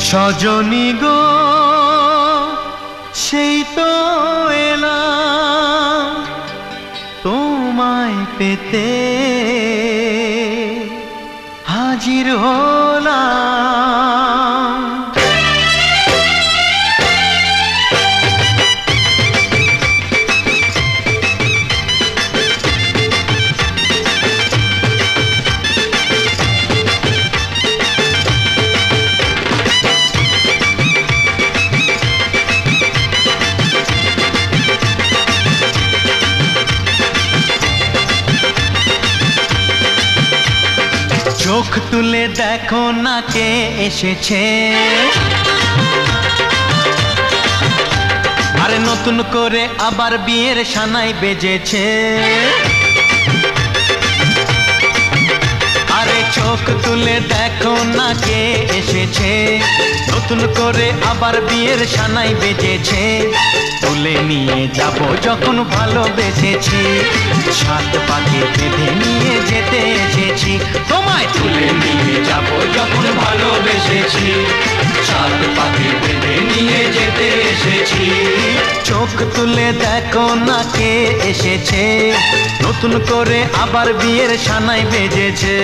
সজনী গো সেই তো এলাম তোমায় পেতে হাজির হলাম। চোখ তুলে দেখো না কে এসেছে, আরে নতুন করে আবার বিয়ের সানাই বেজেছে। আরে চোখ তুলে দেখো না কে এসেছে, নতুন করে আবার বিয়ের সানাই বেজেছে। তুলে নিয়ে যাব যখন ভালোবেসেছি, সাত পাকে বেঁধে নিয়ে যেতে এসেছি। তোমায় তুলে নিয়ে যাব যখন ভালোবেসেছি, সাত পাকে বেঁধে নিয়ে যেতে এসেছি। চোখ তুলে দেখো না কে এসেছে, নতুন করে আবার বিয়ের সানাই বেজেছে।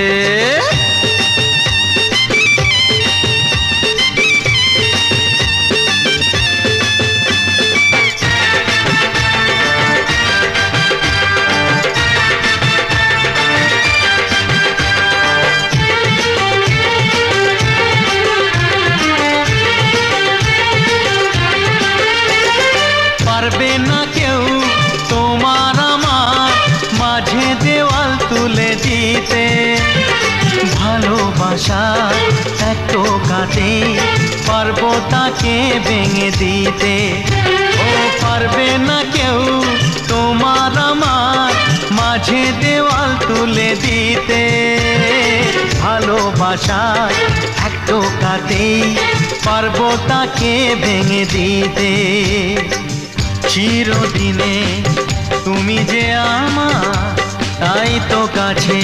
পারবে না কেউ তোমার আমার মাঝে দেওয়াল তুলে দিতে, ভালোবাসা এত কাটে পারবো তাকে ভেঙে দিতে। ও পারবে না কেউ তোমার আমার মাঝে দেওয়াল তুলে দিতে, ভালোবাসা এত কাটে পারবো তাকে ভেঙে দিতে। চিরদিনে তুমি যে আমার, তাই তো কাছে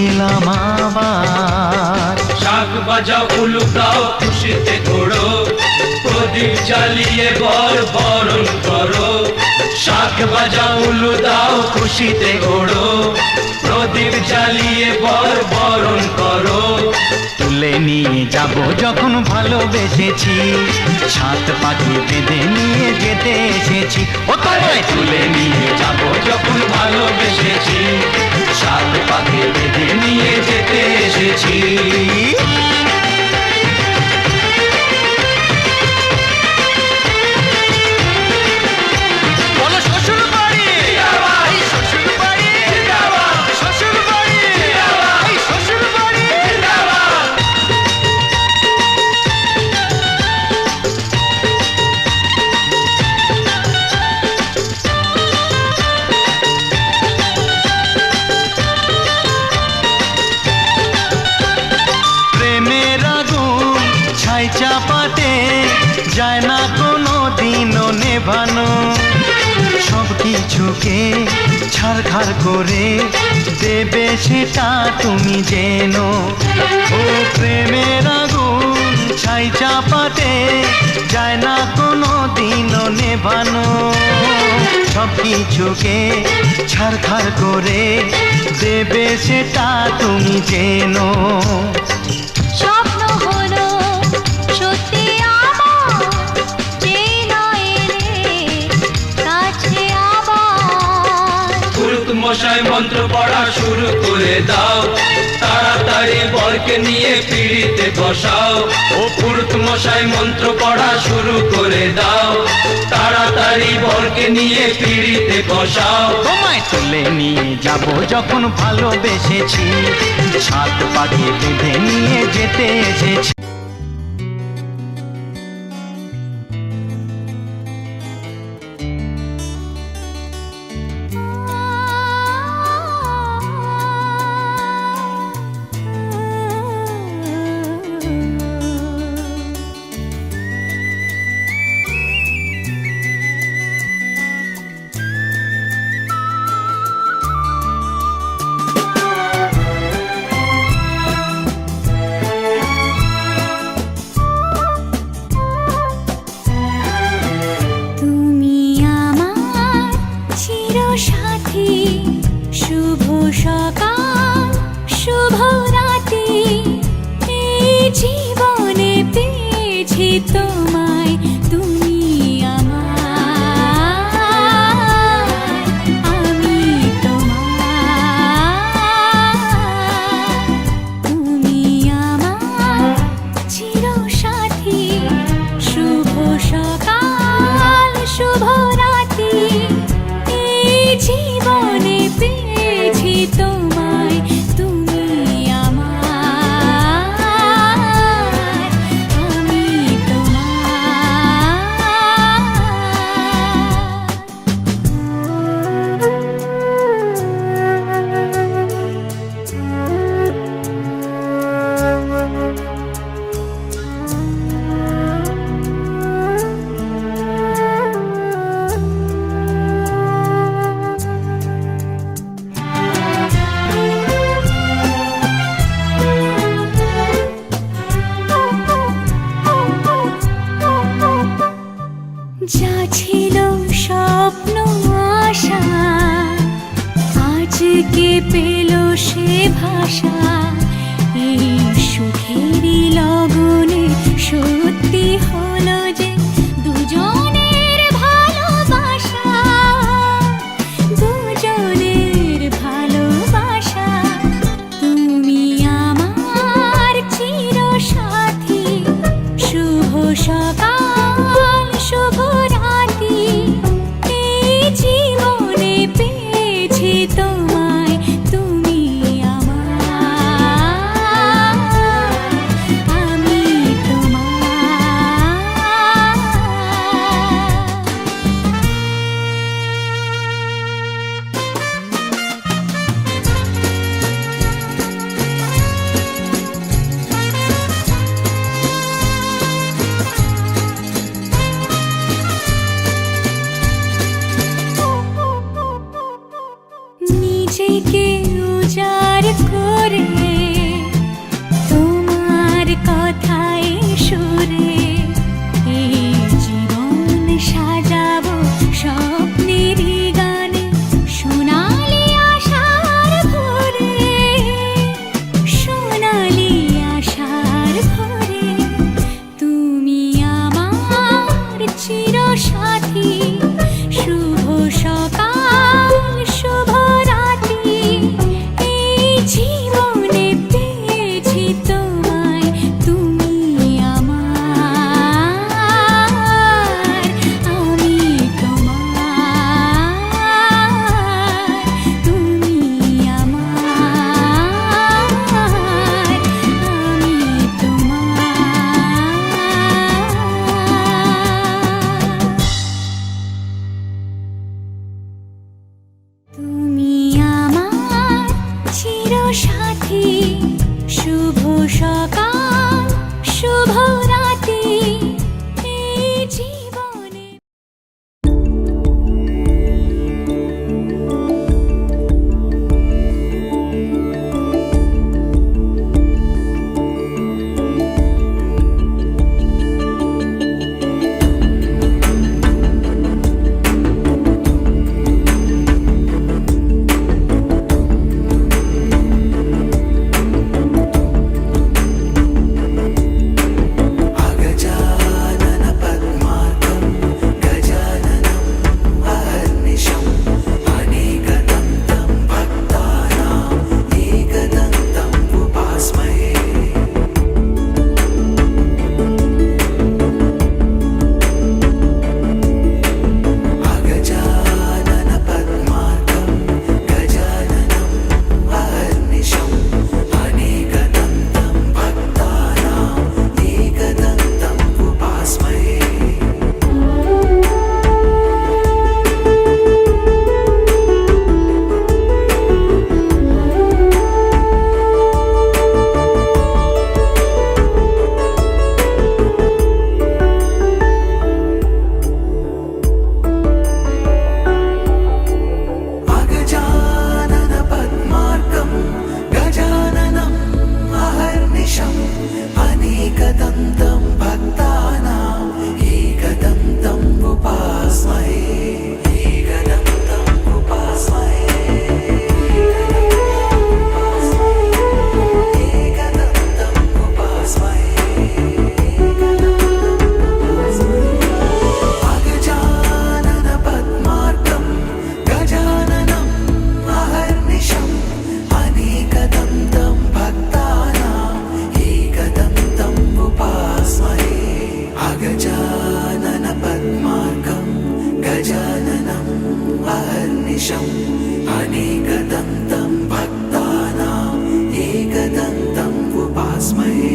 এলাম আবার। শাক বাজাও উলুকাও খুশিতে ঘোড়ো, প্রদীপ জ্বালিয়ে বরণ করো। শাক বাজাও উলু দাও খুশিতে ঘোড়ো, প্রদীপ জ্বালিয়ে বরণ করো। তুলে নিয়ে যাব যখন ভালোবেসেছি, সাত পাখি বেঁধে নিয়ে যেতে এসেছি। ও তোমায় তুলে নিয়ে যাব যখন ভালোবেসেছি, সাত পাখি বেঁধে নিয়ে যেতে এসেছি। চাপাতে যায় না কোনো দিনও নেভানো, সব কিছুকে ছারখার করে দেবে সেটা তুমি জেনো। ও প্রেমের আগুন ছাই চাপাতে যায় না কোনো দিনও নেভানো, সব কিছুকে ছারখার করে দেবে সেটা তুমি জেনো। মশাই মন্ত্র পড়া শুরু করে দাও, তাড়াতাড়ি বরকে নিয়ে পিড়িতে বসাও। ও পুরুত মশাই মন্ত্র পড়া শুরু করে দাও, তাড়াতাড়ি বরকে নিয়ে পিড়িতে বসাও। তোমায় তুলে নিয়ে যাব যখন ভালোবেসেছি, সাত পাখি বেঁধে নিয়ে যেতে এসেছি। জীবনে পেয়েছি তোমায়, তুমি আমার, আমি তোমার। তুমি আমার চিরসাথী, শুভ সকাল শুভ রাতি, এই জীবনে পেয়েছি তোমায়, তুমি আমার, আমি যা ছিল স্বপ্ন আশা, আজকে পেল সে ভাষা, এই সুখেরই লগনে সত্যি হলো যে দুজনের ভালোবাসা, দুজনের ভালোবাসা। তুমি আমার চিরসাথী, শুভ সকাল শুভ রাতি, এই জীবনে পেয়েছি তোমায়, তুমি আমার, আমি তোমার। নিজেকে উজাড় করে তোমার কথায় সুরে, এই জীবন সাজাবো স্বপ্নেরই গানে, সোনালি আশার ভোরে, সোনালি আশার ভোরে। তুমি আমার চিরসাথী, শুভ সকাল শুভ রাতি, এই জীবনে পেয়েছি তোমায়, তুমি अगजानन पद्मार्कं गजाननम् अहर्निशम् अनेकदन्तं भक्तानाम् एकदन्तम् उपास्महे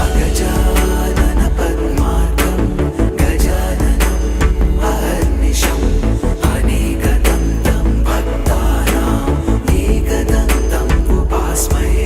अगजानन पद्मार्कं गजाननम् अहर्निशम् अनेकदन्तं भक्तानाम् एकदन्तम् उपास्महे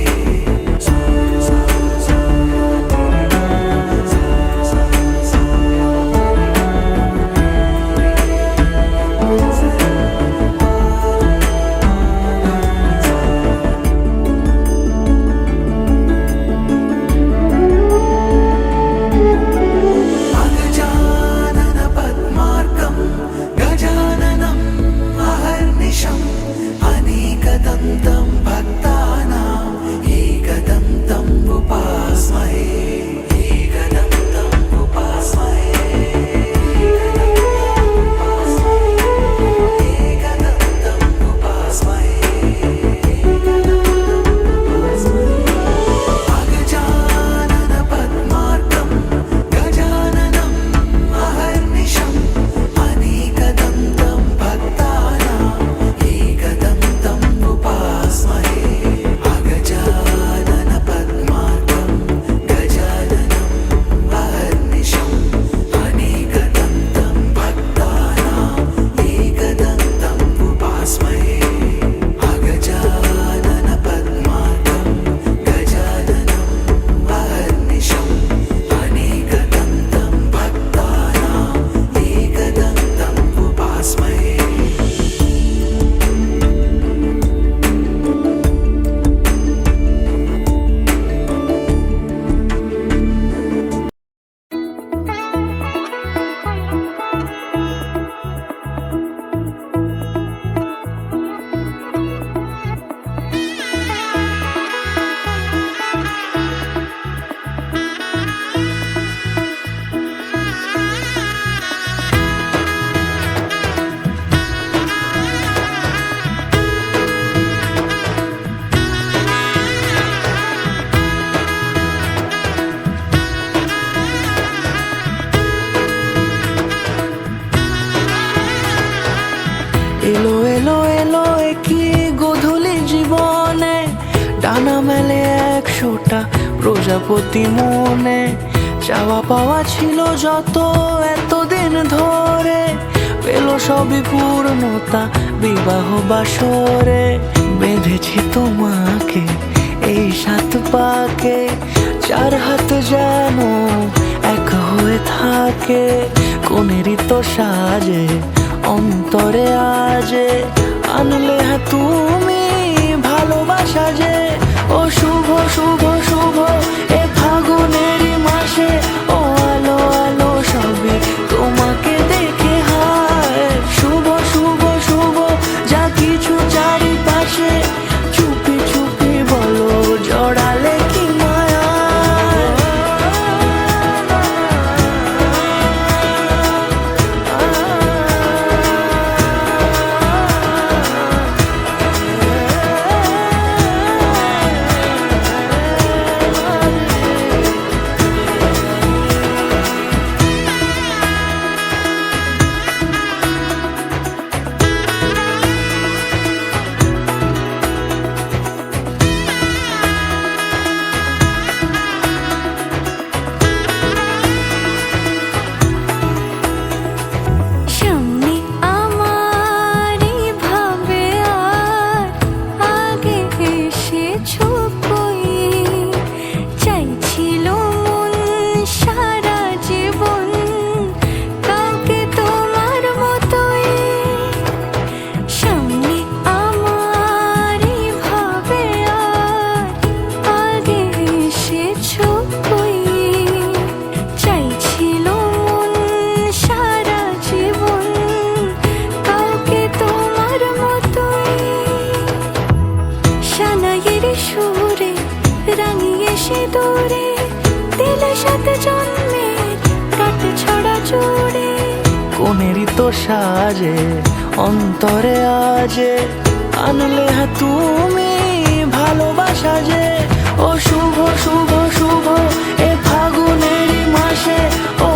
अगजानन पद्मार्कं गजाननम् अहर्निशम् अनेकदन्तं भक्तानाम् एकदन्तम् उपास्महे एकदन्तम् उपास्महे एकदन्तम् उपास्महे अगजानन पद्मार्कं गजाननम् अहर्निशम् अनेकदन्तं भक्तानाम् एकदन्तम् उपास्महे अगजानन पद्मार्कं गजाननम् अहर्निशम् अनेकदन्तं भक्तानाम् एकदन्तम् उपास्महे अगजानन पद्मार्कं गजाननम् अहर्निशम् अनेकदन्तं भक्तानाम् एकदन्तम् उपास्महे এলো এলো এলো কি গোধূলি জীবনে ডানা মেলে 100টা প্রজাপতি মনে চাওয়া পাওয়া ছিল যত এতদিন ধরে পেল সবই পূর্ণতা বিবাহ বাসরে বেঁধেছি তোমাকে এই 7 পাকে 4 হাত যেন এক হয়ে থাকে কোনেরই তো সাজে অন্তরে আজে আনলে তুমি ভালোবাসা যে ও শুভ শুভ শুভ এ ফাগুনেরই মাসে ও আলো আলো সবে তোমাকে দেখে হায় শুভ শুভ শুভ যা কিছু চারিপাশে চুপি চুপি বলো জড়ালে কি মায়া সামনে আমার ভাবে আর আগে এসেছো কই চাইছিল মন সারা জীবন কাউকে তোমার মতোই সামনে আমার ভাবে আর আগে এসেছো কই চাইছিল মন সারা জীবন কাউকে তোমার মতোই সানাইয়ের সুরে রাঙিয়ে সে দূরে দিলে 7 জন্মের কাট ছড়া জুড়ে কোনেরই তো সাজে অন্তরে আজে আনলে তুমি ভালোবাসা যে ও শুভ শুভ শুভ এ ফাগুনেরই মাসে ও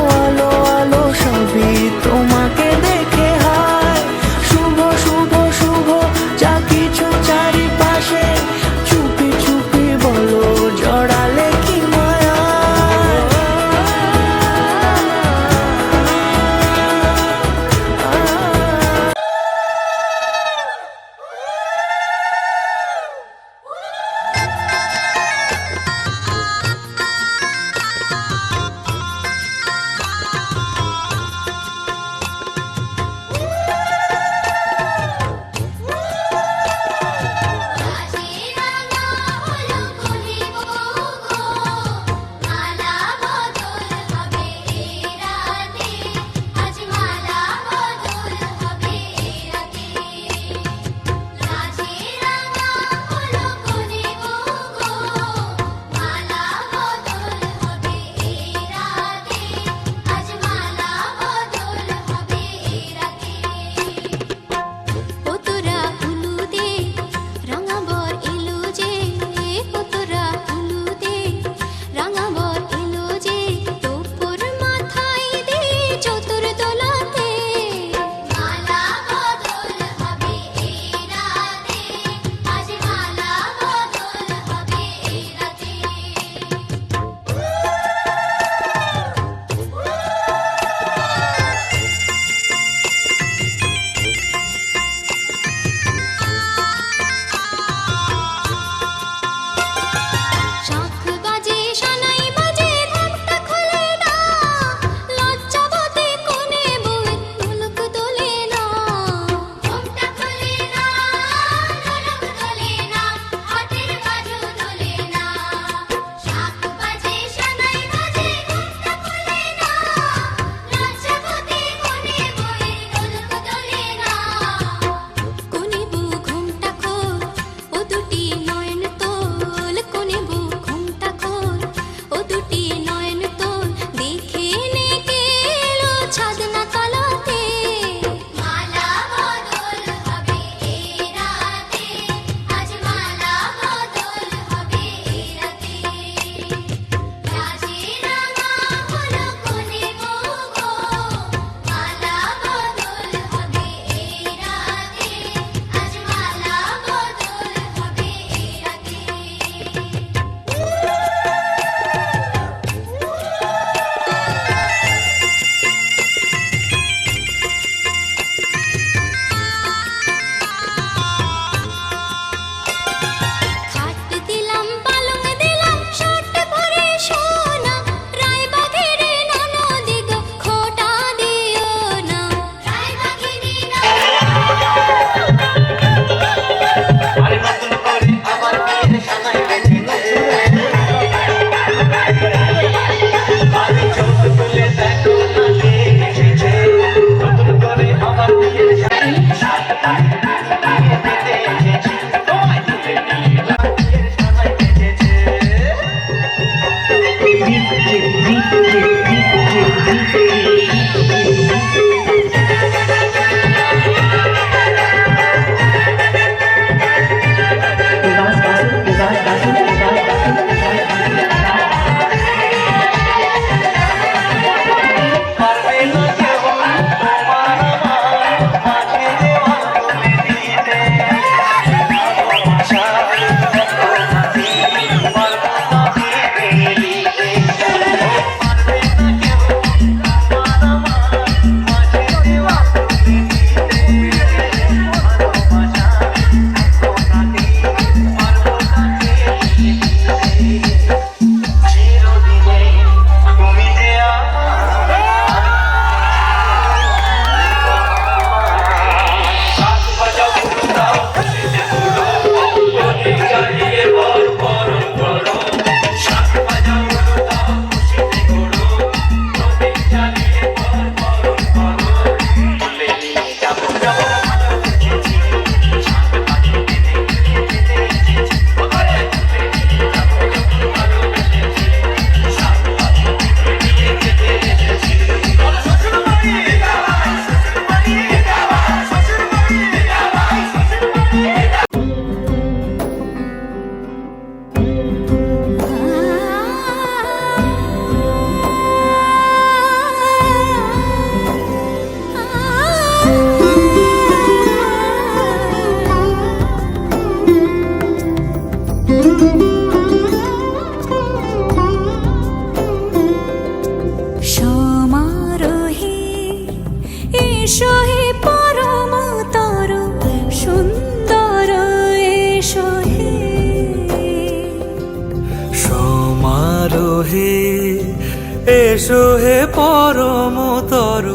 সমারোহে এসো হে পরমতর সুন্দর এসো হে সমারোহে এসো হে পরমতর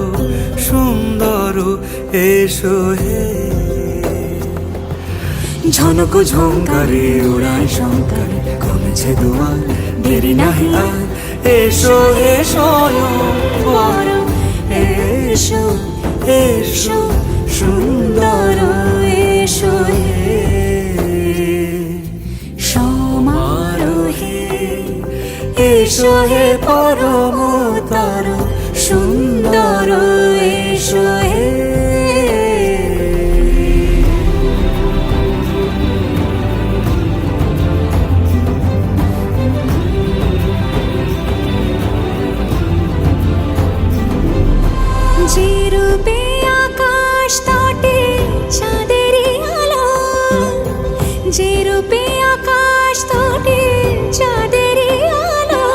সুন্দর এসো হে ঝনক ঝঙ্কারে উড়ায় শঙ্কার কমেছে দুয়ার দেরি নাহি আর এসো হে স্বয়ং বর এসো এসো সুন্দর এসো হে সমারোহে এসো হে পরমতর সুন্দর এসো হে যে রূপে আকাশ তটে চাঁদেরই আলো যে রূপে আকাশ তটে চাঁদেরই আলো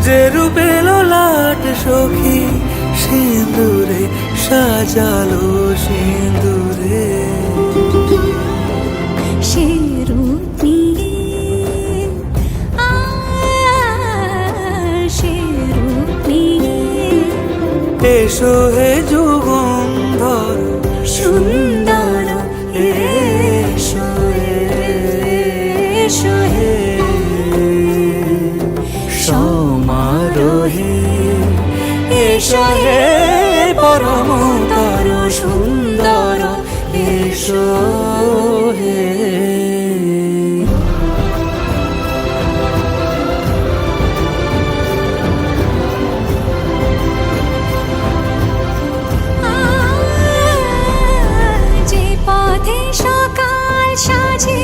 যে রূপে লোলাট সখী সিঁদুরে সাজালো সিঁদুরে সে রূপ নিয়ে সে রূপ নিয়ে এসো হে যুগন্ধর সুন্দর এসো এসো হে সমারোহে এসো হে পরমতর সুন্দর এসো হে যে পথে সকাল সাজে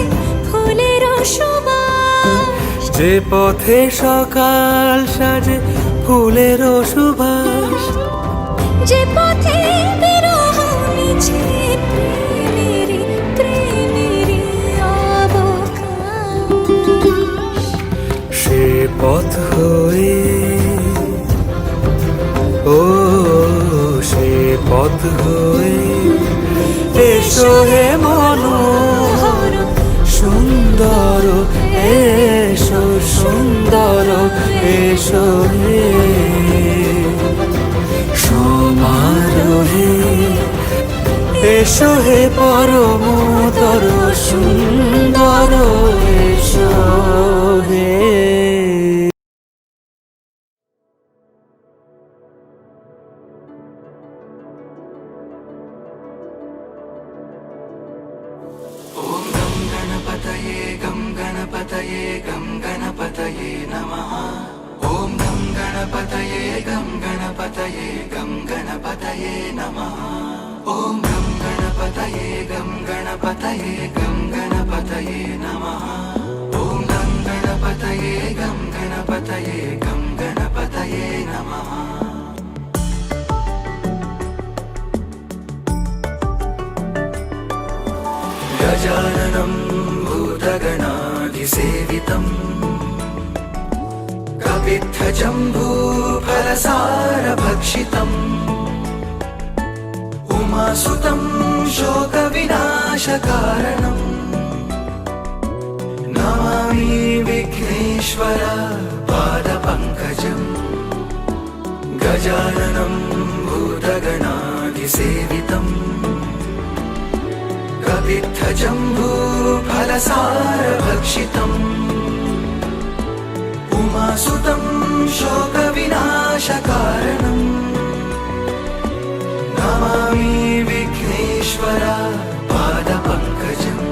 ফুলের সুবাস যে পথে সকাল সাজে ফুলের সুবাস যে পথে বিরহ মিছে প্রেমেরই প্রেমেরই অবকাশ সে পথ হয়ে ও সে পথ হয়ে এসো হে মনোহর সুন্দর এসো সুন্দর এসো হে সমারোহে এসো হে পরমতর সুন্দর এসো হে गणपतये गं गणपतये नमः ॐ गं गणपतये नमः ॐ गं गणपतये गं गणपतये नमः ॐ गं गणपतये नमः गजाननं भूतगणाधिसेवितम् कपित्थजम्बूफलसारभक्षितम् उमासुतं शोकविनाशकारणम् नमामि विघ्नेश्वर पादपङ्कजम् गजाननं भूतगणाधिसेवितम् कपित्थजम्बूफलसारभक्षितम् उमासुतं शोकविनाशकारणम् नमामि विघ्नेश्वर पादपङ्कजम्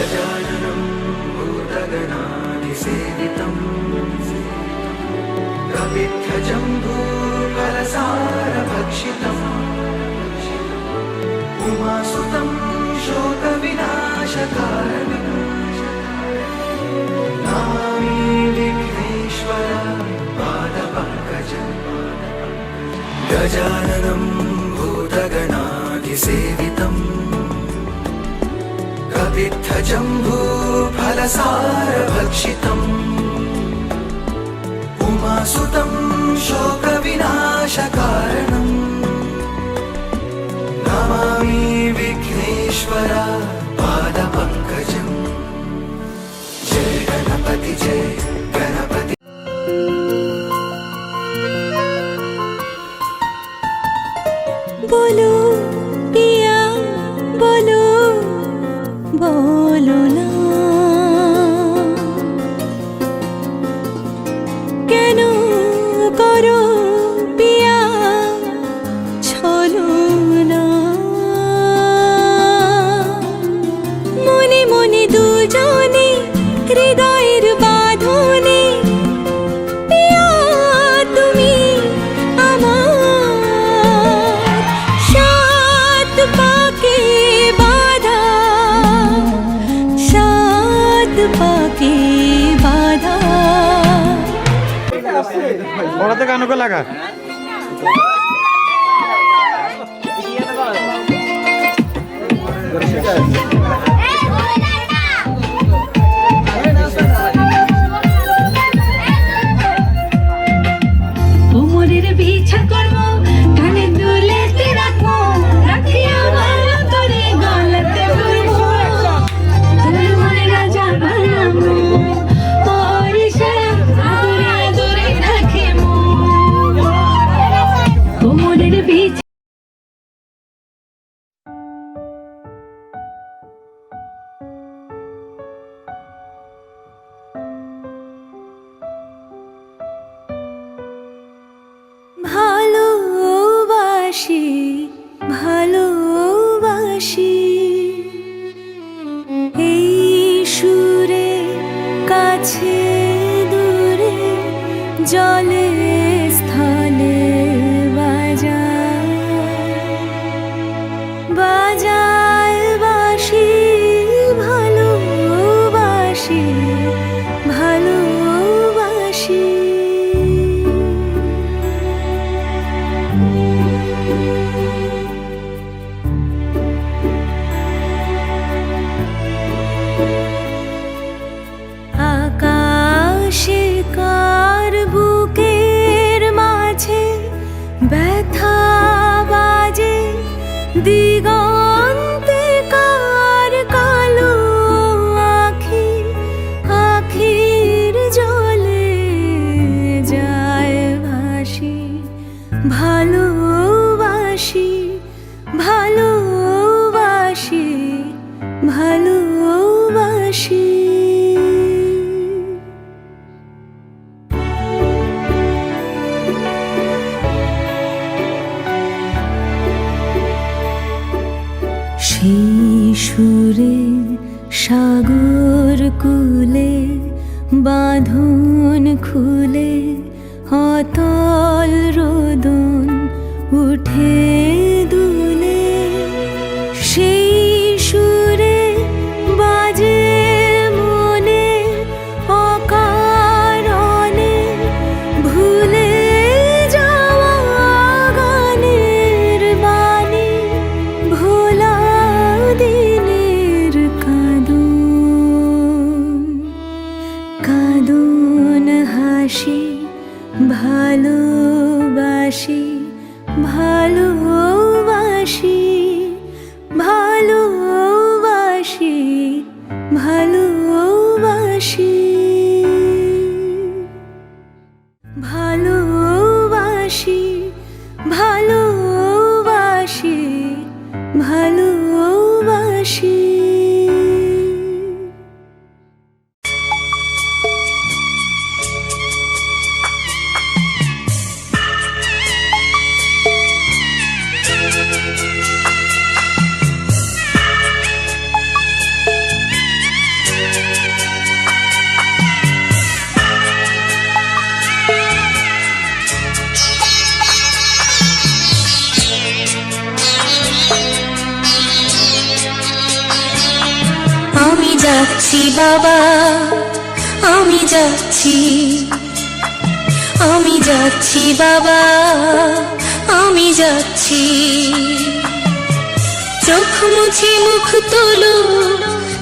गजाननं भूतगणाधिसेवितम् कपित्थजम्बूफलसारभक्षितम् उमासुतं शोकविनाशकारणम् नमामि विघ्नेश्वर पादपङ्कजम् गजाननं भूतगणाधिसेवितम् कपित्थजम्बूफलसारभक्षितम् उमासुतं शोकविनाशकारणम् नमामि विघ्नेश्वर पादपङ्कजम् जय गणपति बोलो पिया बोलो बोलो ना কেন করো পিয়া ছলো না মনে মনে দুজনে হৃদয়ের বাঁধনে পিয়া তুমি আমার সাত পাকে বাঁধা সাত পাকে বাঁধা পড়াতে গানকে লাগা কোমরের বিছা করবো কানে দুলেতে রাখবো রাখিয়া ভালো করে গলাতে ভরবো তোর মনে রাজা বানাবো পরিশা আদরে আদরে রাখে কোমরের বিছা ভালোবাসি ভালোবাসি এই সুরে কাছে দূরে জলে স্থলে বাজায় বাজায় বাসি ভালোবাসি ভালোবাসি দিগন্তে কার কালো আখি, আখির জলে যায় ভাসি, ভালোবাসি, ভালোবাসি, ভালোবাসি। সেই সুরে সাগর কূলে বাঁধন খুলে অতল রোদন উঠে দুলে, সেই সুরে বাজে মনে অকারণে ভুলে যাওয়া গানের বাণী, ভোলা দিনের কাঁদন, কাঁদন হাসি, ভালোবাসি, ভালোবাসি, ভালোবাসি, ভালোবাসি, ভালোবাসি, ভালোবাসি, ভালোবাসি। আমি যাচ্ছি বাবা, আমি যাচ্ছি, আমি যাচ্ছি বাবা, আমি যাচ্ছি। চোখ মুছে মুখ তোলো,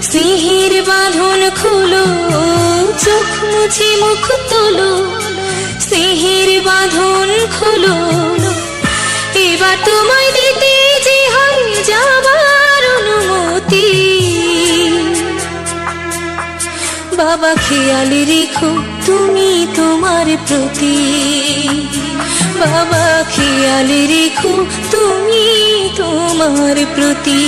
স্নেহের বাঁধন খুলো, চোখ মুছে মুখ তোলো, স্নেহের বাঁধন খুলো। এবার তোমায় দিতে যে হয় যাবার অনুমতি, বাবা খেয়াল রেখো তুমি তোমার প্রতি, বাবা খেয়াল রেখো তুমি তোমার প্রতি।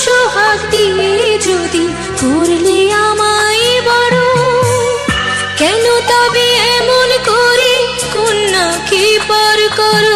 সোহাগ দিয়ে যদি করলে আমায় বড়, কেন তবে এমন করে কন্যাকে পর করো?